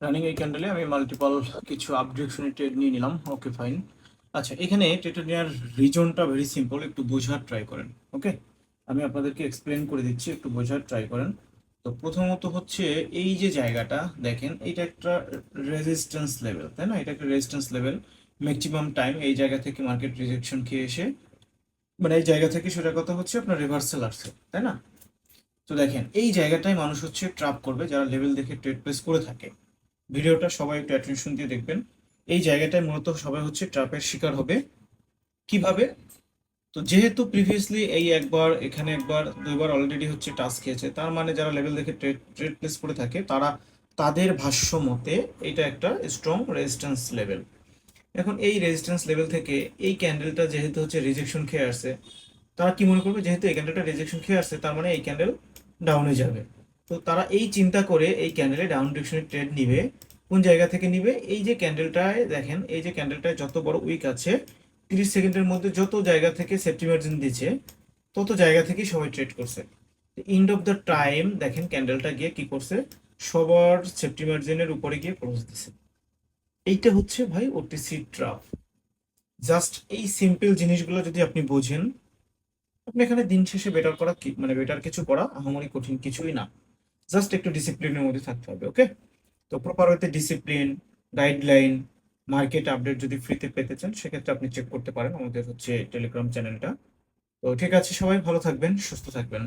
Running এই ক্যান্ডেলে আমি multiple কিছু আপডিরেকশনের ট্রেড নিয়ে নিলাম। ওকে, ফাইন। আচ্ছা, এখানে ট্রেড নেওয়ার রিজনটা ভেরি সিম্পল, একটু বোঝার ট্রাই করেন। ওকে, আমি আপনাদেরকে এক্সপ্লেন করে দিচ্ছি, একটু বোঝার ট্রাই করেন। তো প্রথমত হচ্ছে এই যে জায়গাটা দেখেন, এটা একটা রেজিস্ট্যান্স লেভেল, তাই না? এটা একটা রেজিস্ট্যান্স লেভেল। ম্যাক্সিমাম টাইম এই জায়গা থেকে মার্কেট রিজেকশন খেয়ে এসে, মানে এই জায়গা থেকে সেটা কথা হচ্ছে আপনার রিভার্সাল আসছে, তাই না? তো দেখেন এই জায়গাটায় মানুষ হচ্ছে ট্রাপ করবে, যারা লেভেল দেখে ট্রেড প্লেস করে থাকে। ভিডিওটা সবাই একটু অ্যাটেনশন দিয়ে দেখবেন। এই জায়গাটায় মূলত সবাই হচ্ছে ট্র্যাপের শিকার হবে। কিভাবে? তো যেহেতু প্রিভিয়াসলি এই একবার এখানে একবার দুইবার অলরেডি হচ্ছে টাচ খেয়েছে, তার মানে যারা লেভেল দেখে ট্রেড ট্রেড প্লেস করে থাকে তারা, তাদের ভাষ্য মতে এটা একটা স্ট্রং রেজিস্ট্যান্স লেভেল। এখন এই রেজিস্ট্যান্স লেভেল থেকে এই ক্যান্ডেলটা যেহেতু হচ্ছে রিজেকশন খেয়ে আসছে, তারা কি মনে করবে, যেহেতু এই ক্যান্ডেলটা রিজেকশন খেয়ে আসছে তার মানে এই ক্যান্ডেল ডাউনে যাবে। তো তারা এই চিন্তা করে এই ক্যান্ডেলে ডাউন ডিরেকশনে ট্রেড নিবে। কোন জায়গা থেকে নিবে? এই যে ক্যান্ডেলটায় দেখেন, এই যে ক্যান্ডেলটায় যত বড় উইক আছে, 30 সেকেন্ডের মধ্যে যত জায়গা থেকে সেফটি মার্জিন দিচ্ছে তত জায়গা থেকেই সবাই ট্রেড করছে। এন্ড অফ দ্য টাইম দেখেন ক্যান্ডেলটা গিয়ে কি করছে, সবার সেফটি মার্জিনের উপরে গিয়ে ক্লোজ দিছে। এইটা হচ্ছে ভাই ওটিসি ট্রাফ। জাস্ট এই সিম্পল জিনিসগুলো যদি আপনি বোঝেন, আপনি এখানে দিন শেষে বেটার করা কি, মানে বেটার কিছু করা আহামরি কঠিন কিছুই না। জাস্ট একটু ডিসিপ্লিনের মধ্যে থাকতে হবে। ওকে, তো প্রপার ওয়েতে ডিসিপ্লিন, গাইডলাইন, মার্কেট আপডেট যদি ফ্রিতে পেতে চান সেক্ষেত্রে আপনি চেক করতে পারেন আমাদের হচ্ছে টেলিগ্রাম চ্যানেলটা। তো ঠিক আছে, সবাই ভালো থাকবেন, সুস্থ থাকবেন।